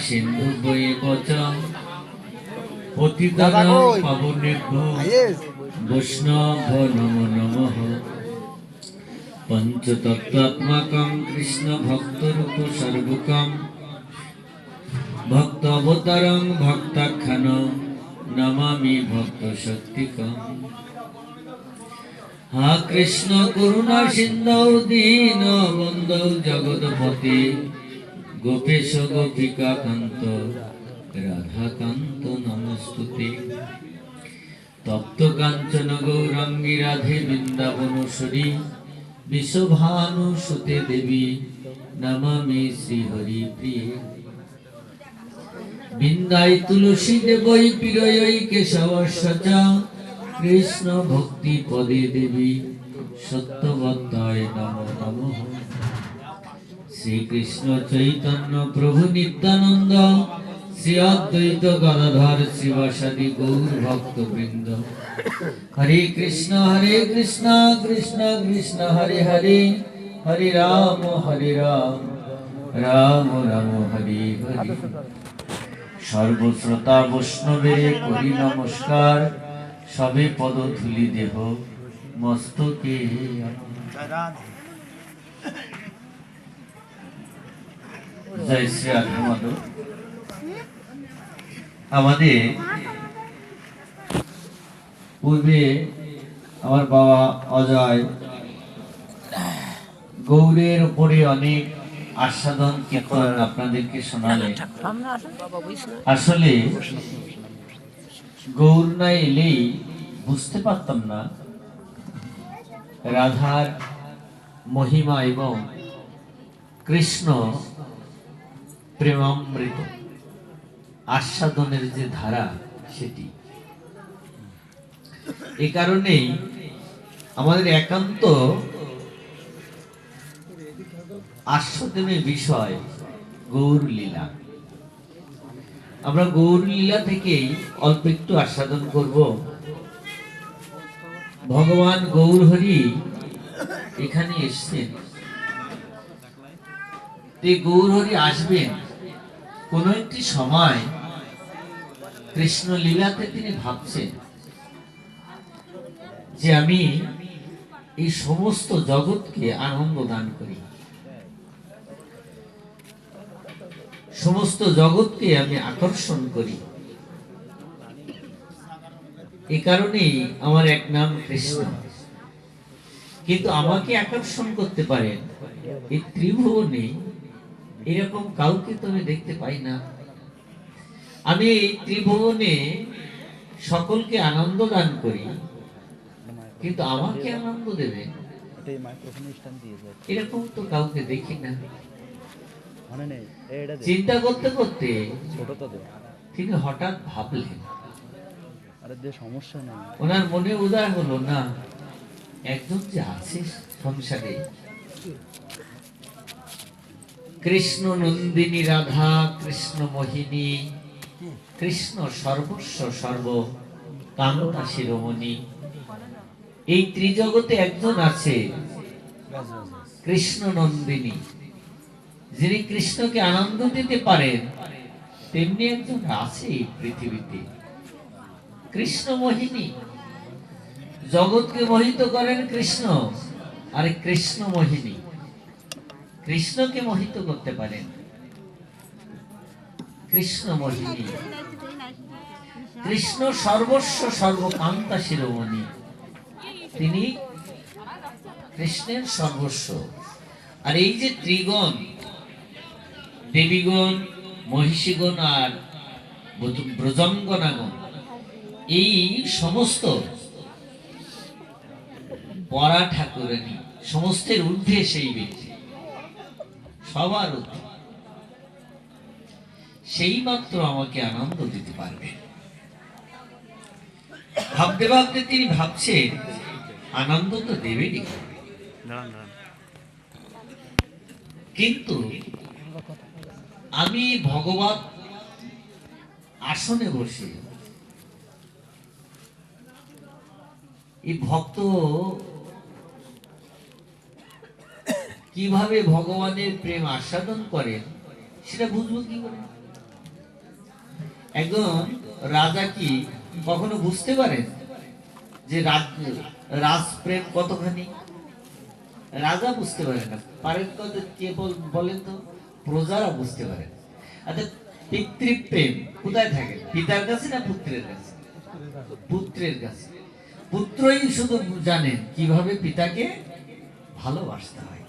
সিন্ধুভ্যৈব চ পতিতানাং পাবনেভ্যো বৈষ্ণভ্যো নমো নমঃ। পঞ্চতত্ত্বাত্মকং কৃষ্ণ ভক্তরূপ সর্বকং ভক্ত অবতারং ভক্তাখ্যানং নমামি ভক্ত শক্তিকং। হা কৃষ্ণ করুণা সিন্ধৌ দীন বন্ধৌ জগৎপতে গোপেশ গোপিকা কান্ত রাধাকান্ত নমস্তুতে। তপ্ত কাঞ্চন গৌরাঙ্গী রাধে বৃন্দাবনেশ্বরী বিশ্বভানুসুতে দেবী নমামি শ্রীহরি প্রিয়ে। বৃন্দাই তুলসী দেবৈ প্রিয়ৈ কেশবস্য চ কৃষ্ণ ভক্তি পদে দেবী সত্যবত্তায় নমো নমঃ। শ্রীকৃষ্ণ চৈতন্য প্রভু নিত্যানন্দ শ্রী অদ্বৈত গদাধর শ্রীবাসাদি গৌর ভক্ত বৃন্দ। হরে কৃষ্ণ কৃষ্ণ কৃষ্ণ হরে হরে, হরে রাম রাম রাম হরে হরে। সর্বশ্রোতা বৈষ্ণবে করি নমস্কার, সবে পদ ধুলি দেহ মস্তকে। জয় শ্রী রাধা মাধব। আমাদের পূর্বে আমার বাবা অজয় গৌরের উপরে অনেক আস্বাদন কীর্তন আপনাদেরকে শোনালেন। আসলে গৌর না এলেই বুঝতে পারতাম না রাধার মহিমা এবং কৃষ্ণ প্রেমামৃত আস্বাদনের যে ধারা সেটি। এ কারণেই আমাদের একান্ত আস্বাদনের বিষয় গৌর লীলা। আমরা গৌর লীলা থেকেই অল্প একটু আস্বাদন করব। ভগবান গৌর হরি এখানে এসছেন, গৌর হরি আসবেন কোন একটি সময়। কৃষ্ণ লীলাতে তিনি ভাবছেন যে আমি এই সমস্ত জগৎকে আনন্দ দান করি, সমস্ত জগৎকে আমি আকর্ষণ করি। এই কারণেই আমার এক নাম কৃষ্ণ। কিন্তু আমাকে আকর্ষণ করতে পারেন এই ত্রিভুবনে এরকম কাউকে তো আমি দেখতে পাই না। আমি এই ত্রিভুবনে সকলকে আনন্দ দান করি, কিন্তু আমাকে আনন্দ দেবে এরকম তো কাউকে দেখি না। চিন্তা করতে করতে তিনি হঠাৎ ভাবলেন, ওনার মনে উদয় হলো, না একজন যে আছে সংসারে, কৃষ্ণ নন্দিনী রাধা, কৃষ্ণ মোহিনী, কৃষ্ণ সর্বস্ব সর্ব কান্তা শিরোমণি, এই ত্রিজগতে একজন আছে কৃষ্ণ নন্দিনী, যিনি কৃষ্ণকে আনন্দ দিতে পারেন। তেমনি একজন আছে এই পৃথিবীতে কৃষ্ণ মোহিনী, জগৎকে মোহিত করেন কৃষ্ণ। আর কৃষ্ণ মোহিনী কৃষ্ণকে মোহিত করতে পারেন। কৃষ্ণ মোহিনী, কৃষ্ণ সর্বস্ব সর্বকান্তা শিরোমণি, তিনি কৃষ্ণের সর্বস্ব। আর এই যে ত্রিগণ, দেবীগণ, মহিষীগণ আর ব্রজঙ্গনাগণ, এই সমস্ত পরা ঠাকুরানী, সমস্তের ঊর্ধ্বে সেই ব্যক্তি, সবার ঊর্ধ্বে, সেই মাত্র আমাকে আনন্দ দিতে পারবে। ভাবতে ভাবতে তিনি ভাবছেন আনন্দ তো দেবেনি, কিন্তু আমি ভগবত আসনে বসে এই ভক্ত কিভাবে ভগবানের প্রেম আস্বাদন করেন সেটা বুঝবো কি করে? একজন রাজা কি কখনো বুঝতে পারেন যে রাজপ্রেম কতখানি? রাজা বুঝতে পারে না। পারেন কত? কে বলেন তো? প্রজারা বুঝতে পারেন। আচ্ছা, পিতৃপ্রেম কোথায় থাকে? পিতার কাছে না পুত্রের কাছে? পুত্রের কাছে। পুত্রই শুধু জানেন কিভাবে পিতাকে ভালোবাসতে হয়।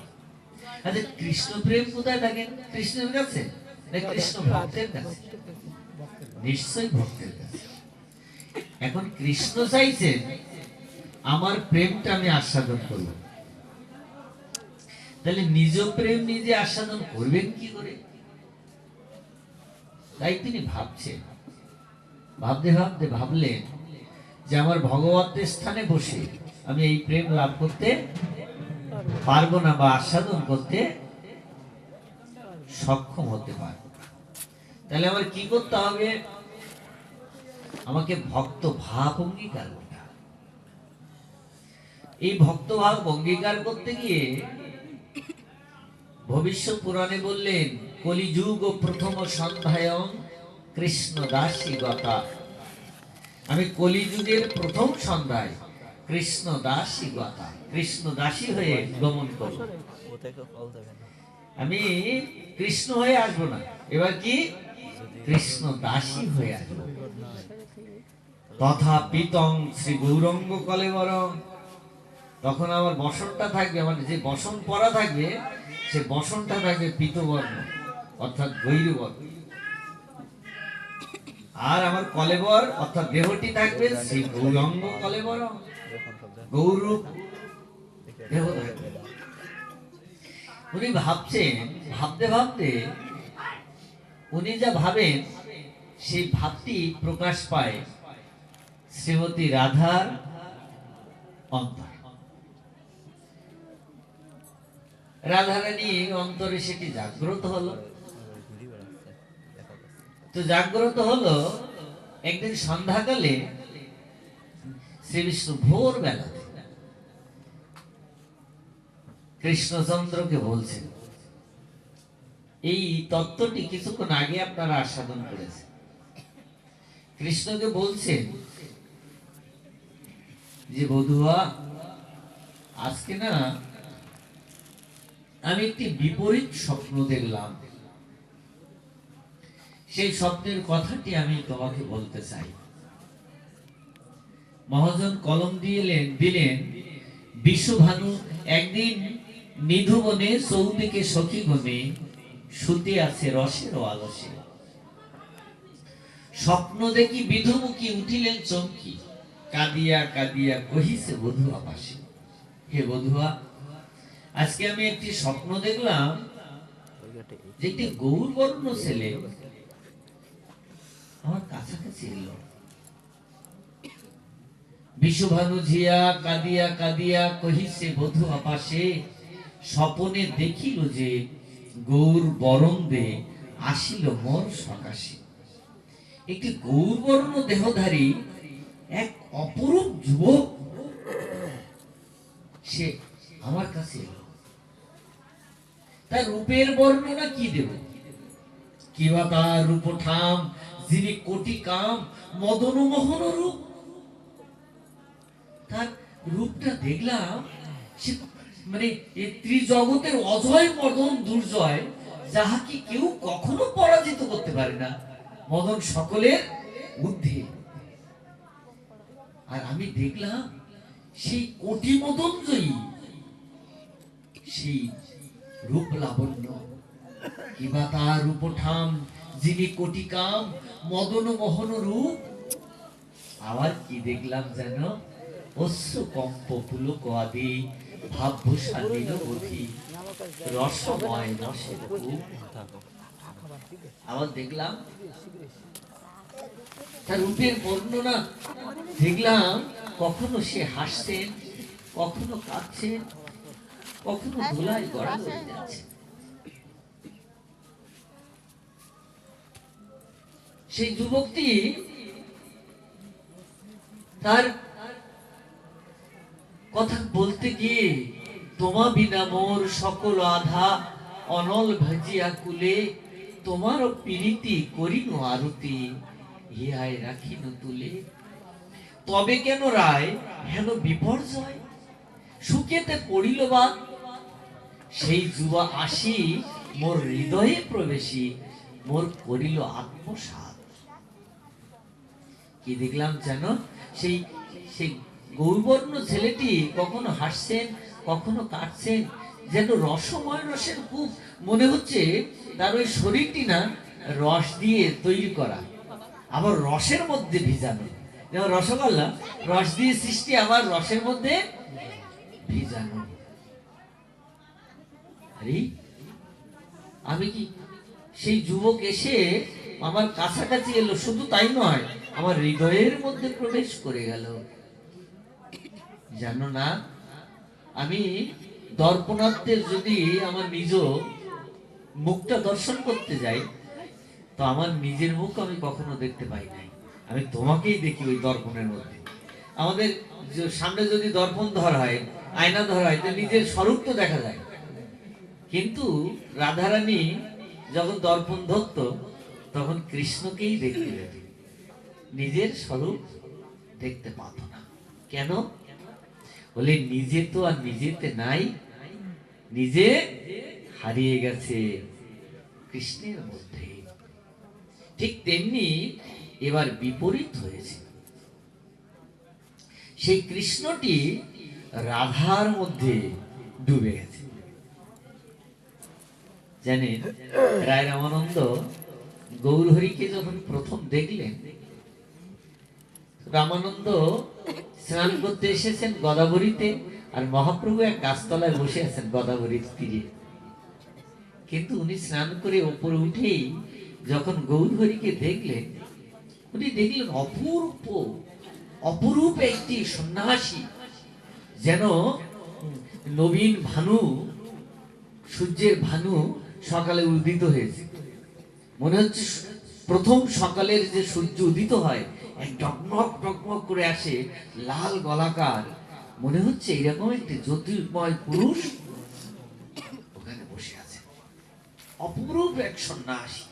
আচ্ছা, কৃষ্ণ প্রেম কোথায় থাকে? কৃষ্ণের কাছে না কৃষ্ণ ভক্তের কাছে? নিশ্চয়ই ভক্তের কাছে। এখন কৃষ্ণ চাইছেন আমার প্রেমটা আমি আস্বাদন করব, তাহলে নিজ প্রেম নিজে আস্বাদন করবেন কি করে? তাই তিনি ভাবছেন, ভাবতে ভাবতে ভাবলেন যে আমার ভগবতের স্থানে বসে আমি এই প্রেম লাভ করতে পারবো না বা আস্বাদন করতে সক্ষম হতে পারবো। তাহলে আমার কি করতে হবে? আমাকে ভক্ত ভাব অঙ্গীকার করতে হবে। এই ভক্ত ভাব অঙ্গীকার করতে গিয়ে ভবিষ্যৎ পুরাণে বললেন, কলিযুগ প্রথম সন্ধ্যায়ং কৃষ্ণ দাসী গতা। আমি কলিযুগের প্রথম সন্ধ্যায় কৃষ্ণ দাসী গতা, কৃষ্ণ দাসী হয়ে গমন করব। আমি কৃষ্ণ হয়ে আসবো না, এবার কি কৃষ্ণ দাসী হয়ে আসবো। তথা পিতং শ্রী গৌরঙ্গ কলেবরং। তখন আমার বসনটা থাকবে, আমার যে বসন পরা থাকবে সে বসনটা থাকবে পীতবর্ণ অর্থাৎ গৈরবর্ণ, আর আমার কলেবর অর্থাৎ দেহটি থাকবে শ্রী গৌরঙ্গ কলেবর, গৌরূপ দেহ থাকবে। উনি ভাবছেন, ভাবতে ভাবতে উনি যা ভাবেন সেই ভাবটি প্রকাশ পায় শ্রীমতী রাধার অন্তর। রাধারানীর অন্তরে সেটি জাগ্রত হলো। তো জাগ্রত হলো একদিন সন্ধ্যাকালে শ্রী বিষ্ণু ভোর বেলা কৃষ্ণচন্দ্রকে বলছেন, এই তত্ত্বটি কিছুক্ষণ আগে আপনারা আস্বাদন করেছেন। কৃষ্ণকে বলছেন যে বধুয়া, আজকে না আমি একটি বিপরীত স্বপ্ন দেখলাম, সেই স্বপ্নের কথাটি আমি তোমাকে বলতে চাই। মহাজন কলম দিলেন, বিশ্বভানু একদিন নিধুবনে চৌদিকে সখীগণে শুতে আছে রসের আলসে। স্বপ্ন দেখি বিধুমুখী উঠিলেন চমকি, কাঁদিয়া কাঁদিয়া কহিছে বধুয়া পাশে। হে বধুয়া, আজকে আমি একটি স্বপ্ন দেখলাম যে একটি গৌরবর্ণ ছেলে আমার কাছাকাছি এলো। বিশ্বভানু ঝিয়া কাঁদিয়া কাঁদিয়া কহিছে বধুয়া পাশে, স্বপনে দেখিল যে গৌর বরন্দে আসিল মোর সকাশে। একটি গৌরবর্ণ দেহধারী এক অপরূপ যুবক সে আমার কাছে এলো। তার রূপের বর্ণনা কি দেব? কিবা তার রূপঠাম যিনি কোটি কাম মদন মোহন রূপ। তার রূপটা দেখলাম সে মানে এই ত্রিজগতের অজয় মদন দুর্জয়, যাহাকে কেউ কখনো পরাজিত করতে পারে না। মদন সকলের ঊর্ধ্বে। আর আমি দেখলাম সেই কোটি মদন জয়ী সেই রূপ লাবণ্য, কিবা তার রূপঠাম যিনি কোটি কাম মদন মোহন রূপ। আবার কি দেখলাম যেন? অশ্রু কম্প পুলক আদি ভাবভূষা নীলবধি রসময় রসের কূপ। আবার দেখলাম তার রূপের বর্ণনা, দেখলাম কখনো সে হাসছেন, কখনো কাঁদছেন, কখনো ধুলায় গড়াগড়ি যাচ্ছে। সেই যুবকটি তার কথা বলতে গিয়ে, তোমা বিনা মোর সকল আধা অনল ভাজিয়া কুলে, তোমার প্রীতি করিনো আরতি, হিয়ায় রাখিন তুলে, তবে কেন রায় হেন বিপর্যয়, সুখেতে পড়িল বা সেই যুবা আসি মোর হৃদয়ে প্রবেশী, মোর করিল আত্মসাৎ। কি দেখলাম জানো, সেই সেই গৌরবর্ণ ছেলেটি কখনো হাসছেন, কখনো কাটছেন, যেন রসময় রসের কূপ। মনে হচ্ছে তার ওই শরীরটি না রস দিয়ে তৈরি করা, আবার রসের মধ্যে ভিজানো। যেমন রসগোল্লা রস দিয়ে সৃষ্টি, আবার রসের মধ্যে ভিজানো। আরে আমি কি, সেই যুবক এসে আমার কাছাকাছি এলো, শুধু তাই নয়, আমার হৃদয়ের মধ্যে প্রবেশ করে গেল। জানো না, আমি দর্পণার্থের যদি আমার নিজ মুখটা দর্শন করতে যাই, তো আমার নিজের মুখ আমি কখনো দেখতে পাই নাই, আমি তোমাকেই দেখি ওই দর্পণের মধ্যে। আমাদের সামনে যদি দর্পণ ধরা হয়, আয়না ধরা হয়, তো নিজের স্বরূপ তো দেখা যায়, কিন্তু রাধারানী যখন দর্পণ ধরত তখন কৃষ্ণকেই দেখতে পেত, নিজের স্বরূপ দেখতে পাত না। কেন? বলে নিজে তো আর নিজেতে নাই, নিজে হারিয়ে গেছে কৃষ্ণের মধ্যে। ঠিক তেমনি এবার বিপরীত হয়েছে, সেই কৃষ্ণটি রাধার মধ্যে ডুবে গেছে। জানেন, রায় রামানন্দ গৌরহরিকে যখন প্রথম দেখলেন, রামানন্দ স্নান করতে এসেছেন গদাবরীতে, আর মহাপ্রভু এক গাছতলায় বসে আছেন গদাবরীর তীরে। কিন্তু উনি স্নান করে ওপরে উঠেই যখন গৌরহরিকে দেখলেন, উনি দেখলেন অপূর্ব অপরূপ একটি সন্ন্যাসী, যেন নবীন ভানু, সূর্যের ভানু সকালে উদিত হয়েছে। মনে হচ্ছে প্রথম সকালের যে সূর্য উদিত হয়, এক ডগমগ ডগমগ করে আসে, লাল গলাকার, মনে হচ্ছে এরকম একটি জ্যোতির্ময় পুরুষ ওখানে বসে আছে, অপরূপ এক সন্ন্যাসী।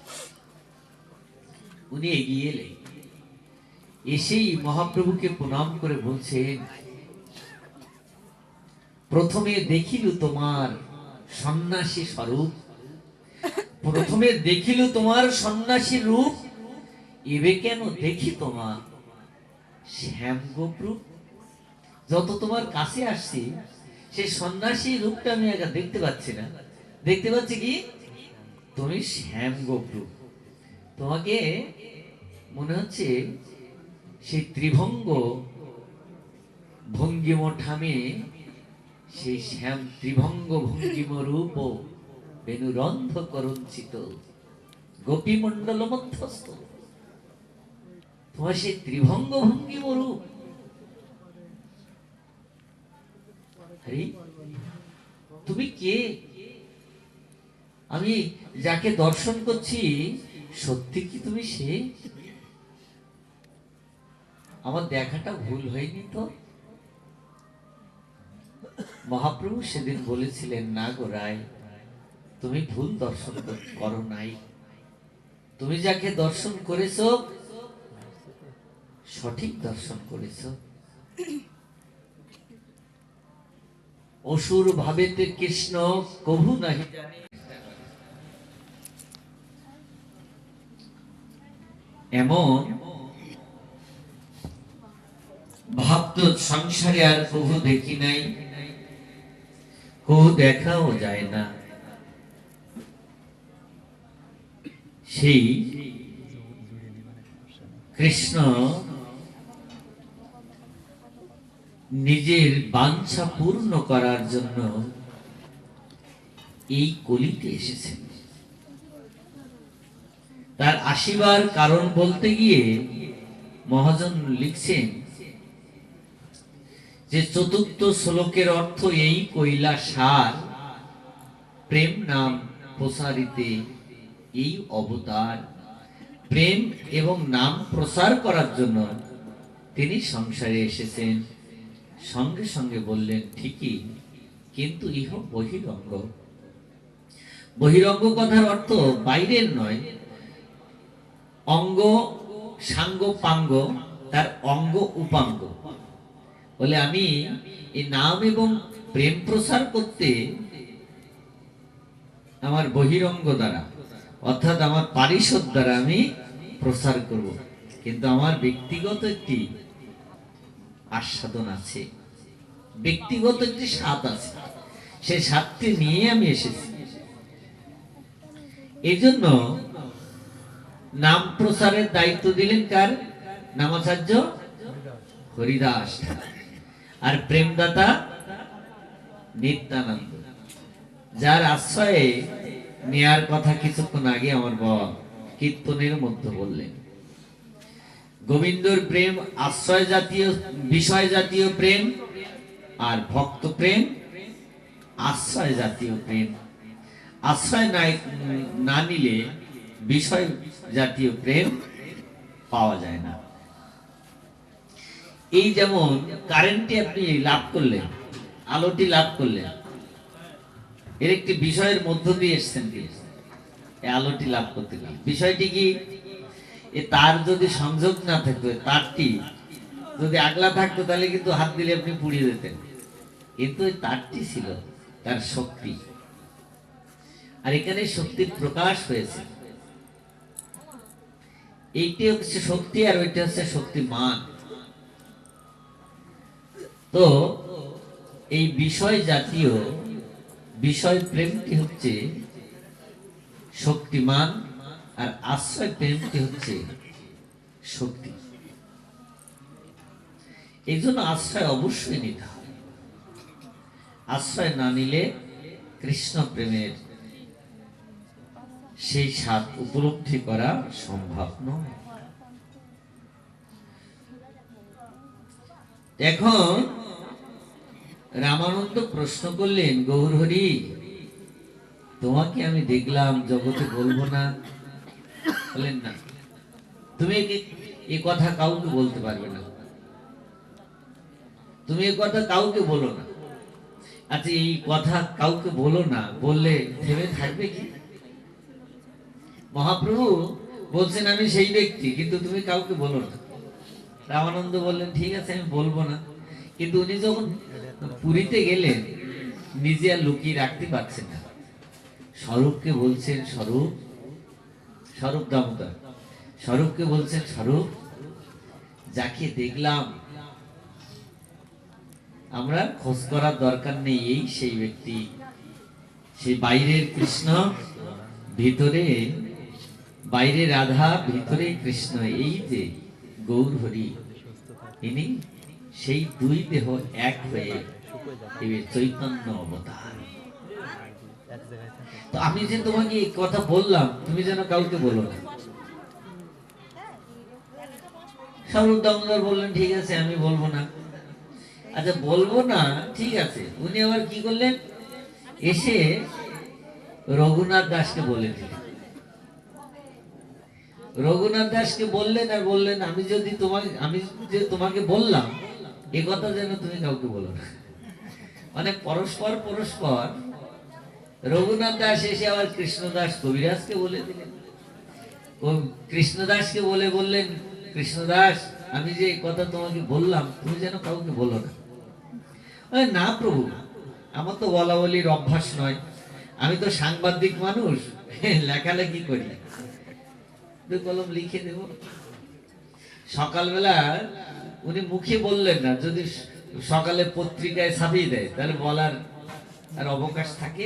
উনি এগিয়ে এলেন, এসেই মহাপ্রভুকে প্রণাম করে বলছেন, প্রথমে দেখিল তোমার সন্ন্যাসী স্বরূপ, প্রথমে দেখিল তোমার সন্ন্যাসী রূপ, এবে কেন দেখি তোমার শ্যামগোপ রূপ। যত তোমার কাছে আসছি, সেই সন্ন্যাসী রূপটা আমি একা দেখতে পাচ্ছি না, দেখতে পাচ্ছি কি তুমি শ্যামগোপ রূপ। তোমাকে মনে হচ্ছে সেই ত্রিভঙ্গ ভঙ্গিম ঠামে, সেই শ্যাম ত্রিভঙ্গ ভঙ্গিম রূপ বেনুরন্ধ করঞ্চিত গোপী মন্ডল মধ্যস্থ। তোমার সেই ত্রিভঙ্গ ভঙ্গিম রূপ, তুমি কে? আমি যাকে দর্শন করছি, সত্যি কি তুমি সে? আমার দেখাটা ভুল হয়নি তো? মহাপ্রভু সেদিন বলেছিলেন, না গো রায়, তুমি ভুল দর্শন করো নাই, তুমি যাকে দর্শন করেছ সঠিক দর্শন করেছ। অসুর ভাবেতে কৃষ্ণ কভু নাহি জানে, এমন ভাব তো সংসারে আর কভু দেখি নাই, কভু দেখাও যায় না। সেই কৃষ্ণ নিজের বাঞ্ছা পূর্ণ করার জন্য এই কলিতে এসেছেন। তার আসিবার কারণ বলতে গিয়ে মহাজন লিখছেন যে চতুর্থ শ্লোকের অর্থ এই, কইলা সার প্রেম নাম প্রসারিতে এই অবতার। প্রেম এবং নাম প্রসার করার জন্য তিনি সংসারে এসেছেন। সঙ্গে সঙ্গে বললেন, ঠিকই, কিন্তু ইহ বহিরঙ্গ। বহিরঙ্গ কথার অর্থ বাইরের নয়, অঙ্গ সাঙ্গ পাঙ্গ, তার অঙ্গ উপাঙ্গ। বলে আমি এই নাম এবং প্রেম প্রসার করতে আমার বহিরঙ্গ দ্বারা, অর্থাৎ আমার পারিষদ দ্বারা আমি প্রসার করব, কিন্তু আমার ব্যক্তিগত একটি আস্বাদন আছে, ব্যক্তিগত একটি স্বাদ আছে, সেই স্বাদটি নিয়ে আমি এসেছি। এই জন্য নাম প্রসারের দায়িত্ব দিলেন কার? নামাচার্য হরিদাস, আর প্রেমদাতা নিত্যানন্দ, যার আশ্রয়ে নেয়ার কথা কিছুক্ষণ আগে আমার বাবা কীর্তনের মধ্যে বললেন। গোবিন্দর প্রেম আশ্রয় জাতীয়, বিষয় জাতীয় প্রেম, আর ভক্ত প্রেম আশ্রয় জাতীয় প্রেম। আশ্রয় না নিলে বিষয় জাতীয় প্রেম পাওয়া যায় না। এই যেমন কারেন্টটি আপনি লাভ করলেন, আলোটি লাভ করলেন, এর একটি বিষয়ের মধ্য দিয়ে এসছেন কি এই আলোটি লাভ করতে গেলে। বিষয়টি কি? তার যদি সংযোগ না থাকতো, তারটি যদি আগলা থাকতো, তাহলে কিন্তু হাত দিলে আপনি পুড়িয়ে যেতেন, কিন্তু ওই তারটি ছিল তার শক্তি, আর এখানে শক্তির প্রকাশ হয়েছে। এইটি হচ্ছে শক্তি, আর ওইটা হচ্ছে শক্তিমান। তো এই বিষয় জাতীয় বিষয় প্রেমটি হচ্ছে শক্তিমান, আর আশ্রয় প্রেমটি হচ্ছে শক্তি। এই জন্য আশ্রয় অবশ্যই নিতে হবে। আশ্রয় না নিলে কৃষ্ণ প্রেমের সেই স্বাদ উপলব্ধি করা সম্ভব নয়। এখন রামানন্দ প্রশ্ন করলেন, গৌরহরি, তোমাকে আমি দেখলাম, জগতে বলবো না? বলেন না, তুমি এই কথা কাউকে বলতে পারবে না, তুমি এই কথা কাউকে বলো না। আচ্ছা, এই কথা কাউকে বলো না বললে থেমে থাকবে কি? মহাপ্রভু বলছেন আমি সেই ব্যক্তি, কিন্তু তুমি কাউকে বলো না। রামানন্দ বললেন, ঠিক আছে, আমি বলবো না। কিন্তু উনি যখন পুরীতে গেলেন, নিজে আর লুকিয়ে রাখতে পারছেন না। স্বরূপকে বলছেন, স্বরূপ, স্বরূপ দামোদর, স্বরূপকে বলছেন, স্বরূপ, যাকে দেখলাম আমরা খোঁজ করার দরকার নেই, এই সেই ব্যক্তি, সেই বাইরের কৃষ্ণ, ভিতরে বাইরে রাধা, ভিতরে কৃষ্ণ, এই যে গৌর হরি, ইনি সেই দুই দেহ এক হয়ে চৈতন্য অবতার। তো আমি যে তোমাকে এই কথা বললাম, তুমি যেন কাউকে বলো না। স্বরূপ দামোদর বললেন, ঠিক আছে, আমি বলবো না। আচ্ছা, বলবো না, ঠিক আছে। উনি আবার কি করলেন? এসে রঘুনাথ দাসকে বলে দিলেন। রঘুনাথ দাসকে বললেন, আর বললেন, আমি যে তোমাকে বললাম এ কথা যেন তুমি কাউকে বলো না। মানে পরস্পর পরস্পর রঘুনাথ দাস এসে আবার কৃষ্ণদাস কবিরাজকে বলে দিলেন। কৃষ্ণদাসকে বললেন, কৃষ্ণদাস, আমি যে কথা তোমাকে বললাম তুমি যেন কাউকে বলো না। না প্রভু, আমার তো বলা বলির অভ্যাস নয়, আমি তো সাংবাদিক মানুষ, লেখালেখি করি, কলম লিখে দেব। সকালবেলা উনি মুখে বললেন না, যদি সকালে পত্রিকায় ছাপিয়ে দেয় তাহলে বলার আর অবকাশ থাকে।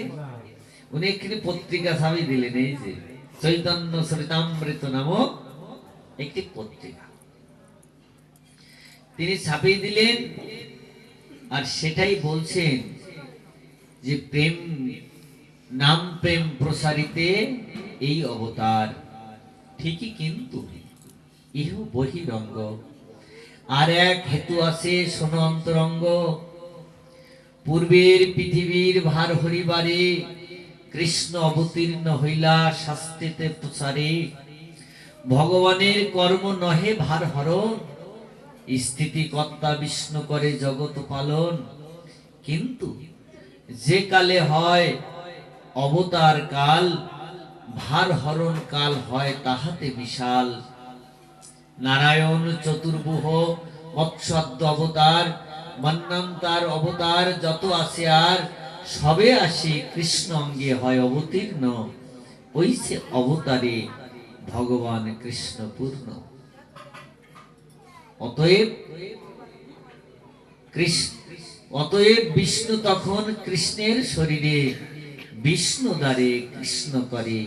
উনি একটি পত্রিকা ছাপিয়ে দিলেন, এই যে চৈতন্য চরিতামৃত নামক একটি পত্রিকা তিনি ছাপিয়ে দিলেন। আর সেটাই বলছেন যে প্রেম, নাম প্রেম প্রসারিতে এই অবতার। ঠিকই, কিন্তু ইহ বহিরঙ্গ, আর এক হেতু আছে, শোনো অন্তরঙ্গ। পূর্বের পৃথিবীর ভার হরিবারে কৃষ্ণ অবতীর্ণ হইলা শাস্ত্রেতে প্রচারে। ভগবানের কর্ম নহে ভার হরণ, স্থিতিকর্তা বিষ্ণু করে জগৎ পালন। কিন্তু যে কালে হয় অবতার কাল, ভার হরণ কাল হয় তাহাতে বিশাল। নারায়ণ চতুর্ভুহ মৎস্য অবতার মন্বন্তর অবতার যত আছে আর সবে আসে কৃষ্ণ অঙ্গে হয় অবতীর্ণ, ওই সে অবতারে ভগবান কৃষ্ণ পূর্ণ। অতএব বিষ্ণু তখন কৃষ্ণের শরীরে বিষ্ণু দ্বারে কৃষ্ণ করে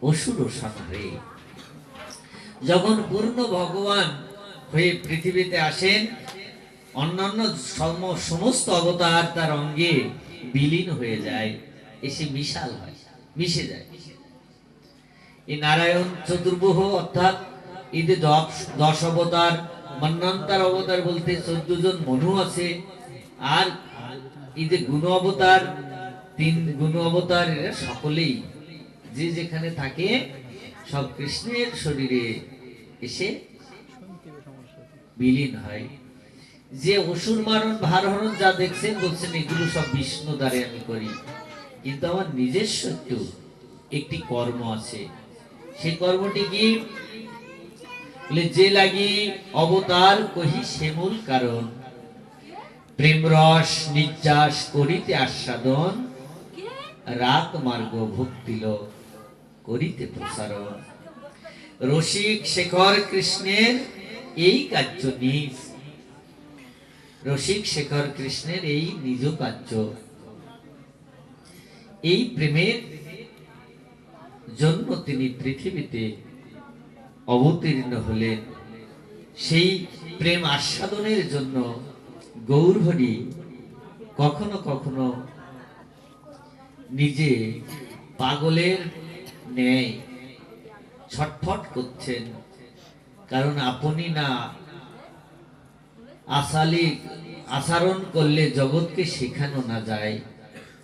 অসুর সংহারে। যখন পূর্ণ ভগবান হয়ে পৃথিবীতে আসেন, অন্যান্য সমস্ত অবতার তার অঙ্গে বিলীন হয়ে যায়, এসে মিশাল হয়, মিশে যায়। এই নারায়ণ চতুর্ভুহ অর্থাৎ ঈদে 10 অবতার, মন্বন্তর অবতার বলতে 14 জন মনু আছে, আর ঈদে গুণ অবতার 3 গুণ অবতার, এরা সকলেই যে যেখানে থাকে সব কৃষ্ণের শরীরে এসে বিলীন হয়। যে অসুর মারণ ভার হরণ যা দেখছেন, বলছেন এগুলো সব বিষ্ণু দ্বারে আমি করি, কিন্তু আমার নিজস্ব একটি কর্ম আছে। সেই কর্মটি কি? যে লাগি অবতার কহি সে মূল কারণ, প্রেম রস নির্যাস করিতে আস্বাদন, রাত মার্গ ভক্তিল করিতে প্রসারণ। রসিক শেখর কৃষ্ণের এই কার্য নিজ, রসিক শেখর কৃষ্ণের এই নিজ কার্য। এই প্রেমের জন্য তিনি পৃথিবীতে অবতীর্ণ হলেন। সেই প্রেম আস্বাদনের জন্য গৌরহরি কখনো কখনো নিজে পাগলের ন্যায় ছটফট করছেন, কারণ আপনি না আচরণ করলে জগৎকে শেখানো না যায়,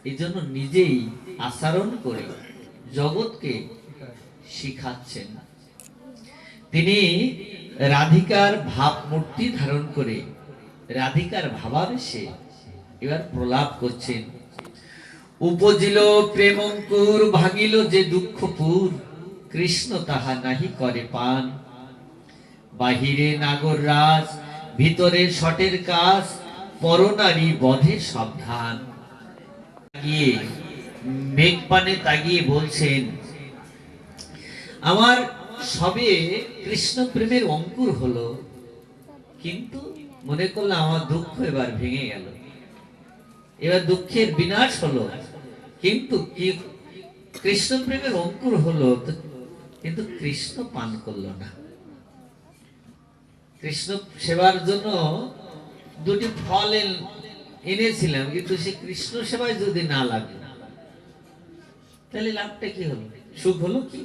এই জন্য নিজেই আচরণ করে জগৎকে শিখাচ্ছেন। তিনি রাধিকার ভাবমূর্তি ধারণ করে রাধিকার ভাবাবেশে এবার প্রলাপ করছেন। উপজিল প্রেমঙ্কুর, ভাঙিল যে দুঃখপুর, কৃষ্ণ তাহা নাহি করে পান। বাহিরে নাগর রাজ, ভিতরে শটের কাজ, পরনারী বধে সাবধান। মেঘপানে তাগিয়ে বলছেন, আমার সবে কৃষ্ণ প্রেমের অঙ্কুর হলো, কিন্তু মনে করলাম আমার দুঃখ এবার ভেঙে গেল, এবার দুঃখের বিনাশ হলো, কিন্তু কি কৃষ্ণ প্রেমের অঙ্কুর হলো, কিন্তু কৃষ্ণ পান করলো না। কৃষ্ণ সেবার জন্য 2টি ফল এনেছিলাম, কিন্তু সে কৃষ্ণ সেবায় যদি না লাগে, তাহলে লাভটা কি হলো? সুখ হলো কি?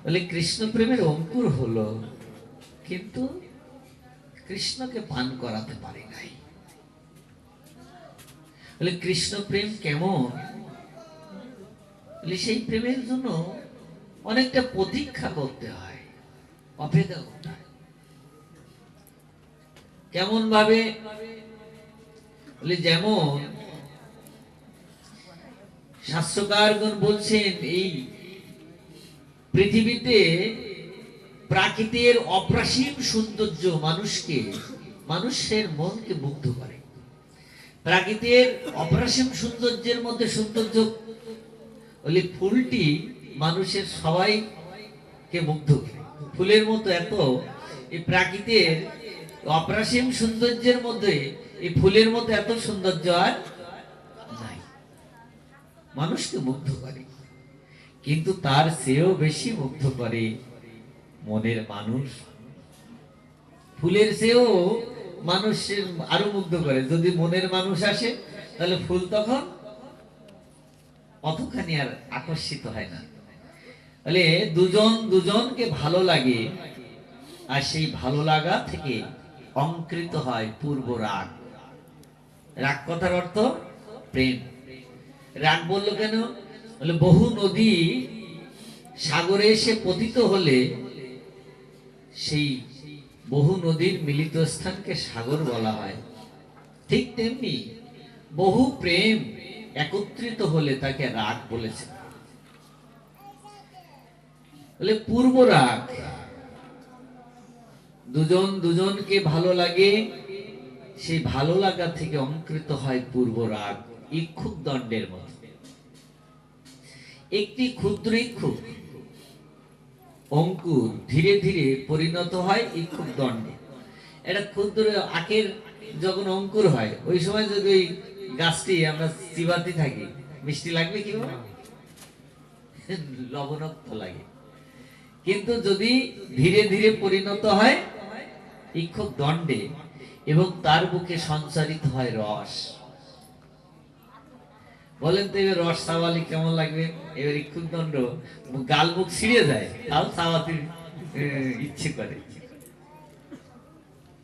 বলে কৃষ্ণ প্রেমের অঙ্কুর হলো, কিন্তু কৃষ্ণকে পান করাতে পারি নাই। বলে কৃষ্ণ প্রেম কেমন? বলে সেই প্রেমের জন্য অনেকটা প্রতীক্ষা করতে হয়, অপেক্ষা করতে হয়। কেমন ভাবে? বলে যেমন শাস্ত্রকারগণ বলছেন, এই পৃথিবীতে প্রাকৃতিক অপ্রাসীম সৌন্দর্য মানুষের মনকে মুগ্ধ করে। প্রাকৃতিক অপ্রাসীম সৌন্দর্যের মধ্যে সৌন্দর্য বলে ফুলটি মানুষের সবাইকে মুগ্ধ করে। ফুলের মতো এত এই প্রাকৃতিক অপ্রাসীম সৌন্দর্যের মধ্যে এই ফুলের মতো এত সৌন্দর্য আর নাই, মানুষকে মুগ্ধ করে। কিন্তু তার চেয়েও বেশি মুগ্ধ করে মনের মানুষ। ফুলের চেয়েও মানুষের আরো মুগ্ধ করে। যদি মনের মানুষ আসে, তাহলে ফুল তখন অতখানি আর আকর্ষিত হয় না। তাহলে দুজনকে ভালো লাগে, আর সেই ভালো লাগা থেকে অঙ্কৃত হয় পূর্ব রাগ। রাগ কথার অর্থ প্রেম। রাগ বললো কেন? বলে বহু নদী সাগরে এসে পতিত হলে সেই বহু নদীর মিলিত স্থানকে সাগর বলা হয়। ঠিক তেমনি বহু প্রেম একত্রিত হলে তাকে রাগ বলেছে। বলে পূর্ব রাগ দুজন দুজনকে ভালো লাগে, সেই ভালো লাগা থেকে অঙ্কুরিত হয় পূর্ব রাগ, ইক্ষুক দণ্ডের মতো। একটি ক্ষুদ্র ইক্ষুক অঙ্কুর ধীরে ধীরে পরিণত হয় ইক্ষুক দণ্ডে। এটা ক্ষুদ্র আখের যখন অঙ্কুর হয়, ওই সময় যদি ওই গাছটি আমরা চিবাতে থাকি, মিষ্টি লাগবে কি লবণাক্ত লাগে। কিন্তু যদি ধীরে ধীরে পরিণত হয় ইক্ষুক দণ্ডে এবং তার বুকে সঞ্চারিত হয় রস, বলেন তো এবার রস চাওয়ালে কেমন লাগবে? এবার ইক্ষুক দণ্ড গাল মুখ ছিঁড়ে যায়, তাও চাওয়াতে ইচ্ছে করে,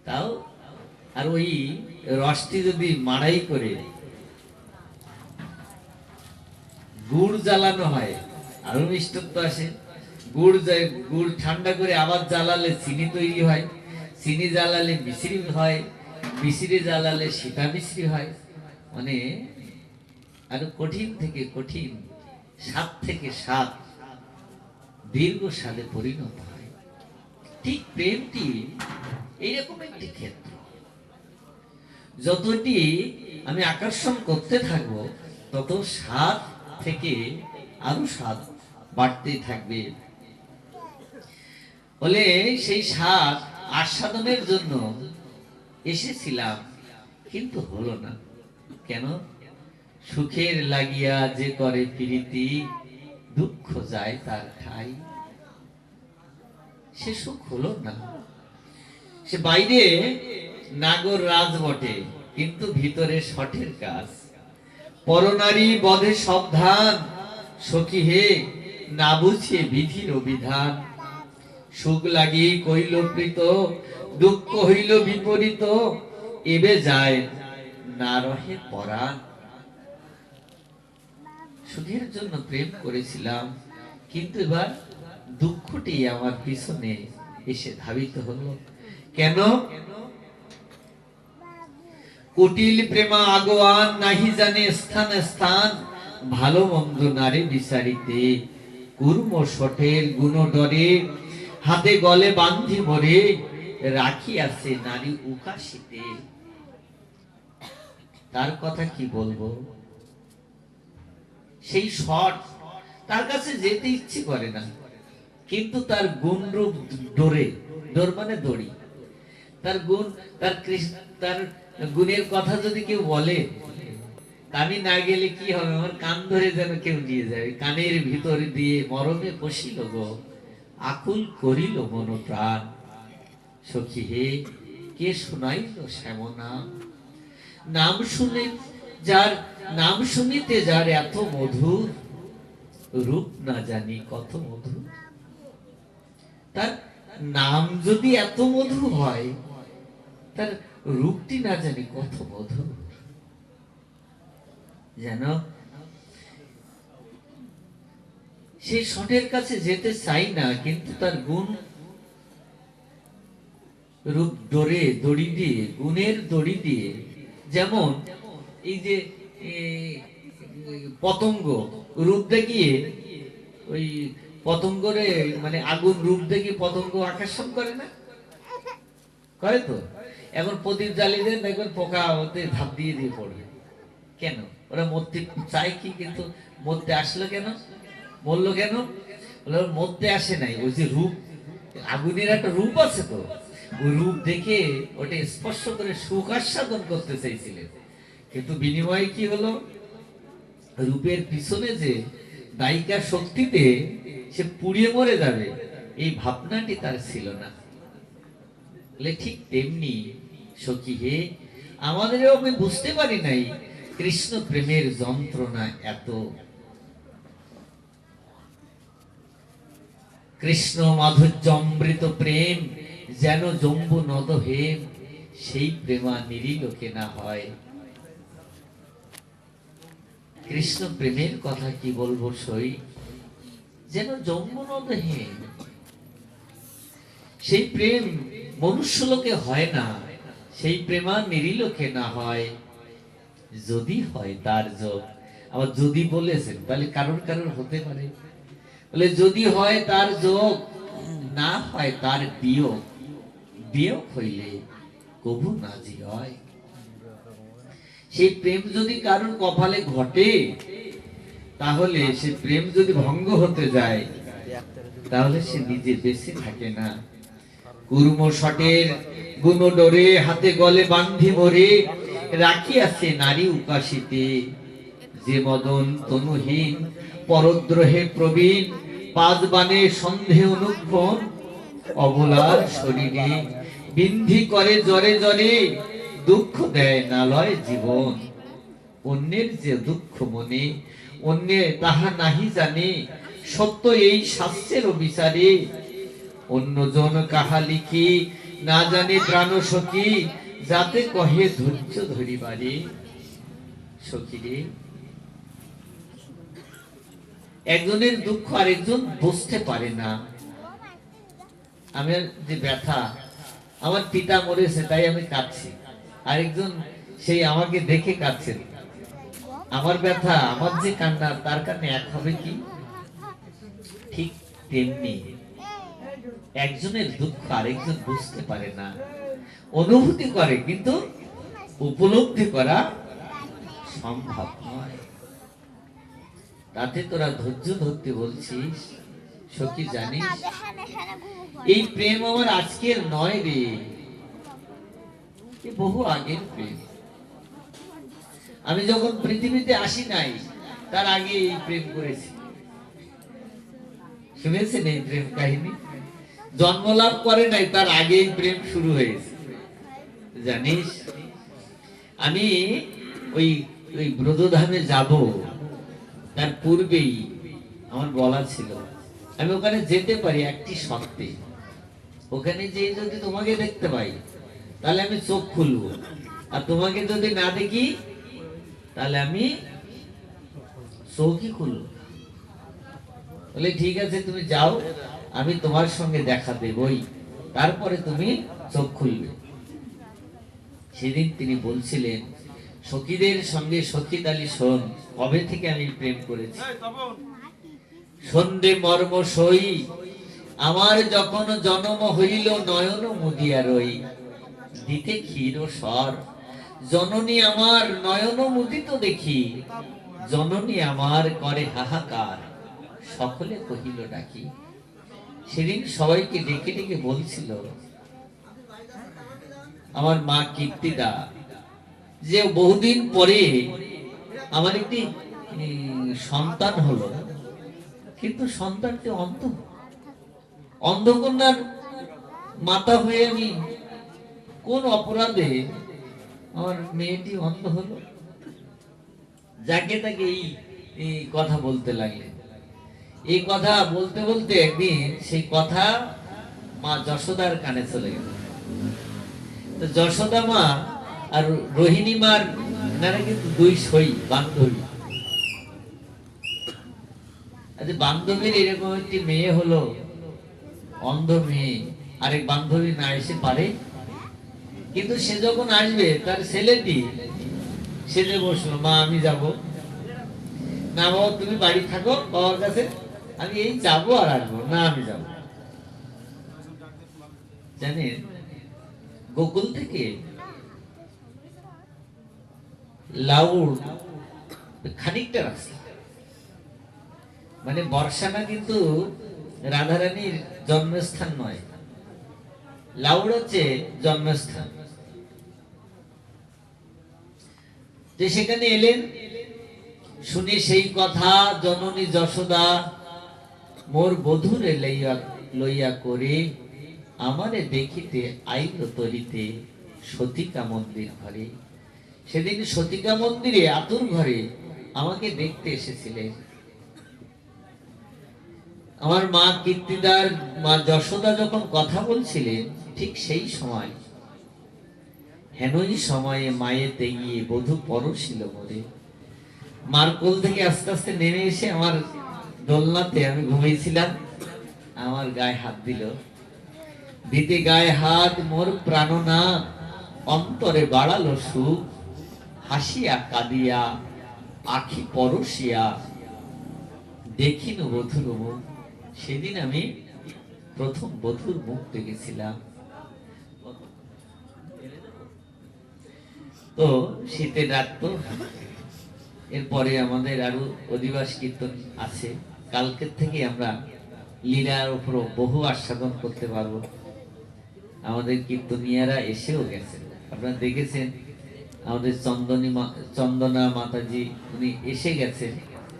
তাও। আর ওই রসটি যদি মাড়াই করে গুড় জ্বালানো হয়, আরো মিষ্টত্ব আসে। গুড় ঠান্ডা করে আবার জ্বালালে চিনি তৈরি হয়, চিনি জ্বালালে মিশ্রি হয়, মিশ্রি জ্বালালে সীতা মিশ্রি হয়। মানে আরো কঠিন থেকে কঠিন, স্বাদ থেকে স্বাদ, দীর্ঘ স্বাদে পরিণত হয়। ঠিক প্রেমটি এইরকম একটি ক্ষেত্র। যতটি আমি আকর্ষণ করতে থাকবো, তত স্বাদ থেকে আরো স্বাদ বাড়তেই থাকবে। বলে সেই স্বাদ আস্বাদনের জন্য এসেছিলাম, কিন্তু হলো না। কেন? সুখের লাগিয়া যে করে প্রীতি, দুঃখ যায় তার ঠাই। সে সুখ হলো না। সে বাইরে নাগর রাজ বটে, কিন্তু ভিতরে শঠের কাজ। পরনারী বধে সাবধান, সখী হে না বুঝে বিধির অভিধান। সুখ লাগি কইল প্রীত, দুঃখ হইল বিপরীত। এবে যায় না রহে পরাণ। সুখের জন্য প্রেম করেছিলাম, কিন্তু এবার দুঃখটি আমার পিছনে এসে ধাবিত হলো। কেন? কুটিল প্রেমা আগোয়ান, নাহি জানে স্থান স্থান। ভালো মন্দ নারে বিচারিতে, কুর্ম শঠের গুণ ডরে। হাতে গলে বান্ধি মরে, রাখি আছে নারী উকাশিতে। তার কথা কি বলবো? সেই শট তার কাছে যেতে ইচ্ছে করে না, কিন্তু তার গুণ রূপ ডোরে, ডোর মানে দড়ি। তার গুণ, তার গুণের কথা যদি কেউ বলে, আমি না গেলে কি হবে? আমার কান ধরে যেন কেউ নিয়ে যায়, কানের ভিতর দিয়ে মরমে পশিল গো, আকুল করিল মন প্রাণ। সখী হে কে শুনাইল শ্যাম নাম। নাম শুনে যার, নাম শুনিতে যার এত মধুর, রূপ না জানি কত মধুর। তার নাম যদি এত মধু হয়, তার রূপটি না জানি কত মধুর। যেন সেই শটের কাছে যেতে চাই না, কিন্তু তার গুণ রূপ ডোরে, দড়ি দিয়ে, গুণের দড়ি দিয়ে। যেমন এই যে পতঙ্গ রূপ দেখিয়ে, ওই পতঙ্গরে মানে আগুন রূপ দেখিয়ে পতঙ্গ আকর্ষণ করে না, করে তো? এখন প্রদীপ জ্বালিয়ে দেন, দেখবেন পোকা ওতে ধাপ দিয়ে দিয়ে পড়বে। কেন? ওরা মরতে চায় কি, কিন্তু মরতে আসলো কেন, মরলো কেন? মরতে আসে নাই, ওই যে রূপ, আগুনের একটা রূপ আছে তো, ওই রূপ দেখে ওটা স্পর্শ করে সুখ আস্বাদন করতে চাইছিলেন, কিন্তু বিনিময়ে কি হলো? রূপের পিছনে যে দায়িকা শক্তিতে সে পুড়িয়ে মরে যাবে, এই ভাবনাটি তার ছিল না। ঠিক তেমনি সখী হে, আমাদেরও আমি বুঝতে পারি নাই কৃষ্ণ প্রেমের যন্ত্রণা এত। কৃষ্ণ মাধুর্য অমৃত প্রেম, যেন জম্বু নদ হেম। সেই প্রেমা নিরিলোকে না হয়। কৃষ্ণ প্রেমের কথা কি বলবো সই, যেন জম্বু নদ হেম। সেই প্রেম মনুষ্য লোকে হয় না, সেই প্রেমা নিরিলোকে না হয়। যদি হয় তার যোগ, আবার যদি বলেছেন তাহলে কারোর কারোর হতে পারে। বলে যদি হয় তার যোগ, না হয় তার বিয়োগ। বিয়োগ হইলে কবু নাজি হয়। সেই প্রেম যদি কারোর কপালে ঘটে, তাহলে সে প্রেম যদি ভঙ্গ হতে যায়, তাহলে সে নিজে বেঁচে থাকে না। কুর্ম শটের গুণ ডরে হাতে গলে বান্ধি ভরে রাখিয়াছে নারী উপাসিতে। যে মদন তনুহীন পরদ্রোহে প্রবীণ, পাদবানে সন্ধে অনুক্ষণ, অবলার শরীরে বিন্ধি করে জরে জরে, দুঃখ দেয় নালয় জীবন। অন্যের যে দুঃখ মনে অন্যে তাহা নাহি জানে, সত্য এই শাস্ত্রের বিচারে। অন্যজন কাহা লিখি না জানে প্রাণ সখী, যাতে কহে ধৈর্য ধরিবারে। সখীরে, একজনের দুঃখ আরেকজন বুঝতে পারে না। আমার যে ব্যথা, আমার পিতা মরেছে তাই আমি কাঁদছি, আরেকজন সেই আমাকে দেখে কাঁদছেন। আমার ব্যথা, আমার যে কান্না, তার কান্না এক হবে কি? ঠিক তেমনি একজনের দুঃখ আরেকজন বুঝতে পারে না, অনুভূতি করে কিন্তু উপলব্ধি করা সম্ভব নয়। তাতে তোরা ধৈর্য ধরতে বলছিস? সখী জানিস, এই প্রেম আমার আজকের নয় রে, বহু আগের প্রেম। আমি যখন পৃথিবীতে আসি নাই, তার আগে এই প্রেম করেছি। শুনেছেন এই প্রেম কাহিনী? জন্ম লাভ করে নাই, তার আগেই প্রেম শুরু হয়েছে। জানিস, আমি ওই ওই ব্রজধামে যাব, তার পূর্বেই আমার বলা ছিল আমি ওখানে যেতে পারি একটি শর্তে। ওখানে যে যদি তোমাকে দেখতে পাই, তাহলে আমি চোখ খুলবো, আর তোমাকে যদি না দেখি, তাহলে আমি চোখই খুলবো। বলে ঠিক আছে, তুমি যাও, আমি তোমার সঙ্গে দেখা দেবই, তারপরে তুমি চোখ খুলবে। সেদিন তিনি বলছিলেন, সখীদের সঙ্গে সখী তালি শোন, কবে থেকে আমি প্রেম করেছি। সন্ধে মর্ম সই, আমার যখন জন্ম হইল নয়ন মুদিয়া রই, দিতে ক্ষীর স্বর, জননী আমার নয়ন মুদিত দেখি, জননী আমার করে হাহাকার, সকলে কহিল ডাকি। সেদিন সবাইকে ডেকে ডেকে বলছিল, আমার মা কীর্তিদা, যে বহুদিন পরে আমার একটি সন্তান হলো, কিন্তু সন্তানটি অন্ধ। অন্ধকন্যার মাতা হয়ে আমি কোন অপরাধে আমার মেয়েটি অন্ধ হলো? যাকে তাকে এই কথা বলতে লাগলেন। এই কথা বলতে বলতে একদিন সেই কথা মা যশোদার কানে চলে গেল। তো যশোদা মা আর রোহিণী মার, এনারা কিন্তু দুই সই বান্ধবী। আচ্ছা, বান্ধবীর এরকম একটি মেয়ে হলো, অন্ধ মেয়ে, আরেক বান্ধবী না এসে পারে? কিন্তু সে যখন আসবে, তার ছেলেটি সেজে বসলো, মা আমি যাব না। বাবা তুমি বাড়ি থাকো বাবার কাছে, আমি এই যাবো আর আসবো না, আমি যাব। জানেন, গোকুল থেকে লাউড় খানিকটা রাস্তা, মানে বর্ষানা কিন্তু রাধারানীর জন্মস্থান নয়, লাউড় হচ্ছে জন্মস্থান। যে সেখানে এলেন, শুনে সেই কথা, জননী যশোদা মোর বধূরে লইয়া করে, আমারে দেখিতে আইল তরিতে সতিকা মন্দির ঘরে। সেদিন সতিকা মন্দিরে আতুর ঘরে আমাকে দেখতে এসেছিলেন। আমার মা কীর্তিদার, মা যশোদা যখন কথা বলছিলেন, ঠিক সেই সময়, হেনই সময়ে মায়েতে গিয়ে বধূ পরশিল মোরে। মার কোল থেকে আস্তে আস্তে নেমে এসে আমার দোলনাতে, আমি ঘুমিয়েছিলাম, আমার গায়ে হাত দিল। দিতে গায়ে হাত মোর প্রাণনা, অন্তরে বাড়ালো সুখ, হাসিয়া কাঁদিয়া আখি পরশিয়া, দেখিনু বধুর মুখ। সেদিন আমি প্রথম বধুর মুখ দেখেছিলাম। তো শীতের রাত তো, এরপরে আমাদের আরো অধিবাস কীর্তন আছে। কালকের থেকে আমরা লীলার উপর বহু আস্বাদন করতে পারবো। আমাদের কীর্তনিয়ারা এসেও গেছেন, আপনারা দেখেছেন। আমাদের চন্দনা মাতাজি উনি এসে গেছেন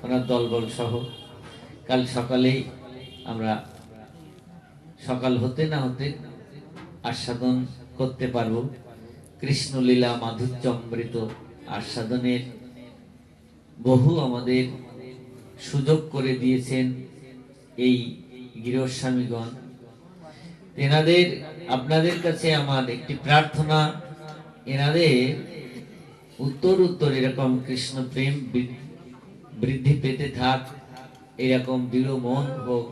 ওনার দলবল সহ। কাল সকালেই আমরা সকাল হতে না হতে আস্বাদন করতে পারবো। কৃষ্ণলীলা মাধুর্যমৃত আস্বাদনের বহু আমাদের সুযোগ করে দিয়েছেন এই গৃহস্বামীগণ। এনাদের আপনাদের কাছে আমার একটি প্রার্থনা, এনাদের উত্তর উত্তর এরকম কৃষ্ণ প্রেম বৃদ্ধি পেতে থাক, এরকম দৃঢ় মন হোক।